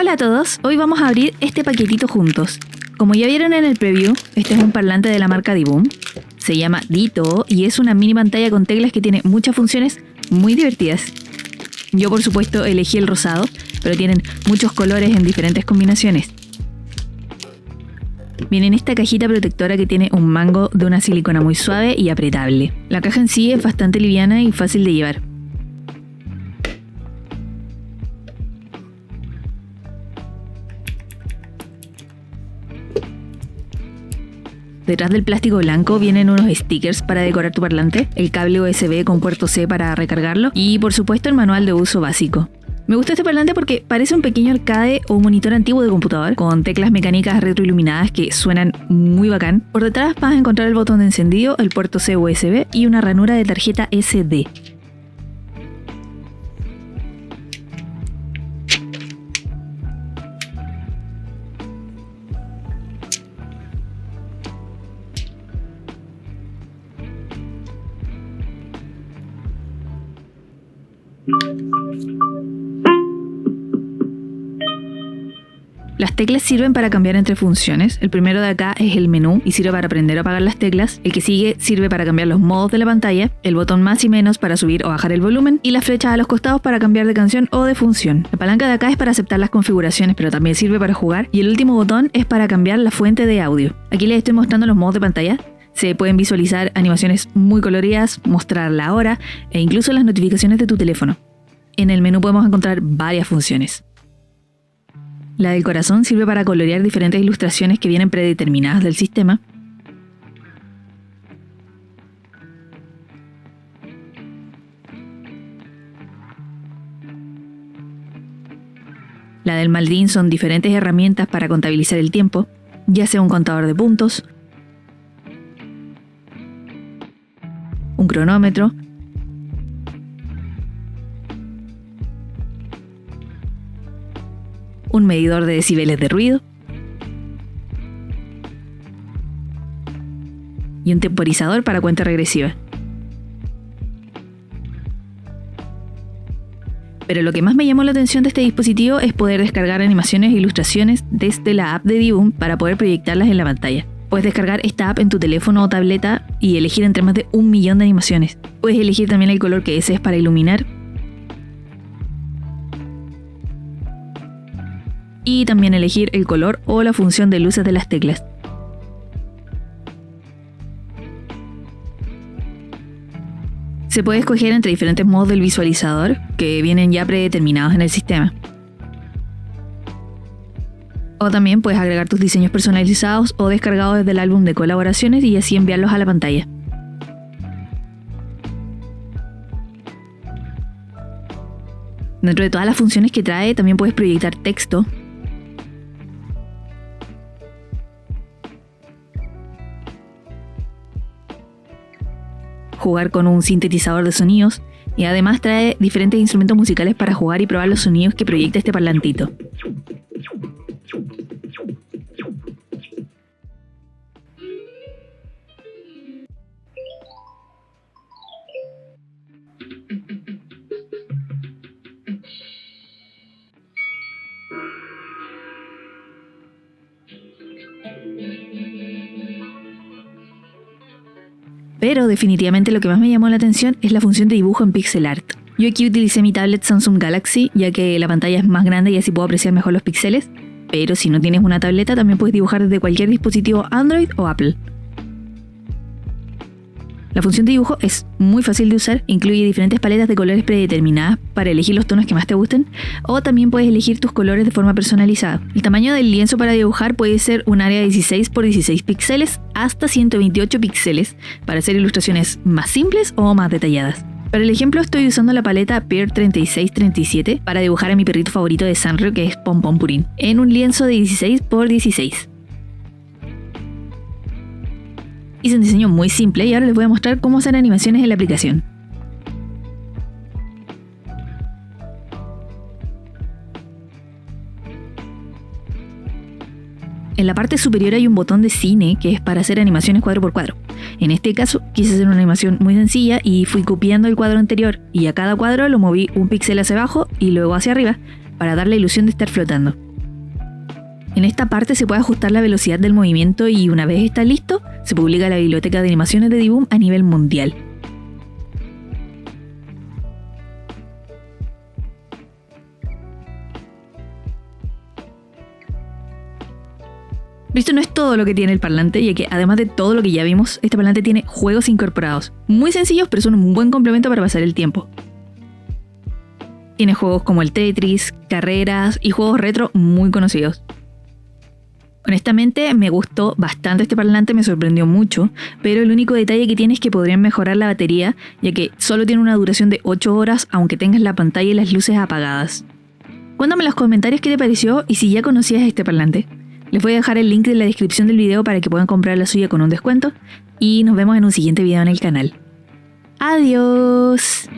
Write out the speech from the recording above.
Hola a todos, hoy vamos a abrir este paquetito juntos. Como ya vieron en el preview, este es un parlante de la marca Diboom. Se llama Ditto y es una mini pantalla con teclas que tiene muchas funciones muy divertidas. Yo por supuesto elegí el rosado, pero tienen muchos colores en diferentes combinaciones. Viene en esta cajita protectora que tiene un mango de una silicona muy suave y apretable. La caja en sí es bastante liviana y fácil de llevar. Detrás del plástico blanco vienen unos stickers para decorar tu parlante, el cable USB con puerto C para recargarlo y por supuesto el manual de uso básico. Me gusta este parlante porque parece un pequeño arcade o un monitor antiguo de computador con teclas mecánicas retroiluminadas que suenan muy bacán. Por detrás vas a encontrar el botón de encendido, el puerto C USB y una ranura de tarjeta SD. Las teclas sirven para cambiar entre funciones. El primero de acá es el menú y sirve para prender o apagar las teclas. El que sigue sirve para cambiar los modos de la pantalla. El botón más y menos para subir o bajar el volumen. Y las flechas a los costados para cambiar de canción o de función. La palanca de acá es para aceptar las configuraciones, pero también sirve para jugar. Y el último botón es para cambiar la fuente de audio. Aquí les estoy mostrando los modos de pantalla. Se pueden visualizar animaciones muy coloridas, mostrar la hora e incluso las notificaciones de tu teléfono. En el menú podemos encontrar varias funciones. La del corazón sirve para colorear diferentes ilustraciones que vienen predeterminadas del sistema. La del maldín son diferentes herramientas para contabilizar el tiempo, ya sea un contador de puntos, un cronómetro, un medidor de decibeles de ruido y un temporizador para cuenta regresiva. Pero lo que más me llamó la atención de este dispositivo es poder descargar animaciones e ilustraciones desde la app de Diboom para poder proyectarlas en la pantalla. Puedes descargar esta app en tu teléfono o tableta y elegir entre más de 1 millón de animaciones. Puedes elegir también el color que desees para iluminar. Y también elegir el color o la función de luces de las teclas. Se puede escoger entre diferentes modos del visualizador que vienen ya predeterminados en el sistema. O también puedes agregar tus diseños personalizados o descargados desde el álbum de colaboraciones y así enviarlos a la pantalla. Dentro de todas las funciones que trae también puedes proyectar texto, jugar con un sintetizador de sonidos y además trae diferentes instrumentos musicales para jugar y probar los sonidos que proyecta este parlantito. Pero definitivamente lo que más me llamó la atención es la función de dibujo en pixel art. Yo aquí utilicé mi tablet Samsung Galaxy, ya que la pantalla es más grande y así puedo apreciar mejor los píxeles. Pero si no tienes una tableta también puedes dibujar desde cualquier dispositivo Android o Apple. La función de dibujo es muy fácil de usar, incluye diferentes paletas de colores predeterminadas para elegir los tonos que más te gusten, o también puedes elegir tus colores de forma personalizada. El tamaño del lienzo para dibujar puede ser un área de 16 por 16 píxeles hasta 128 píxeles para hacer ilustraciones más simples o más detalladas. Para el ejemplo estoy usando la paleta Pear 3637 para dibujar a mi perrito favorito de Sanrio, que es Pom Pom Purín, en un lienzo de 16 por 16. Hice un diseño muy simple y ahora les voy a mostrar cómo hacer animaciones en la aplicación. En la parte superior hay un botón de cine que es para hacer animaciones cuadro por cuadro. En este caso quise hacer una animación muy sencilla y fui copiando el cuadro anterior y a cada cuadro lo moví un píxel hacia abajo y luego hacia arriba para dar la ilusión de estar flotando. En esta parte se puede ajustar la velocidad del movimiento y una vez está listo, se publica la biblioteca de animaciones de Diboom a nivel mundial. Esto no es todo lo que tiene el parlante, ya que además de todo lo que ya vimos, este parlante tiene juegos incorporados. Muy sencillos, pero son un buen complemento para pasar el tiempo. Tiene juegos como el Tetris, carreras y juegos retro muy conocidos. Honestamente me gustó bastante este parlante, me sorprendió mucho, pero el único detalle que tiene es que podrían mejorar la batería, ya que solo tiene una duración de 8 horas aunque tengas la pantalla y las luces apagadas. Cuéntame en los comentarios qué te pareció y si ya conocías este parlante. Les voy a dejar el link en la descripción del video para que puedan comprar la suya con un descuento y nos vemos en un siguiente video en el canal. ¡Adiós!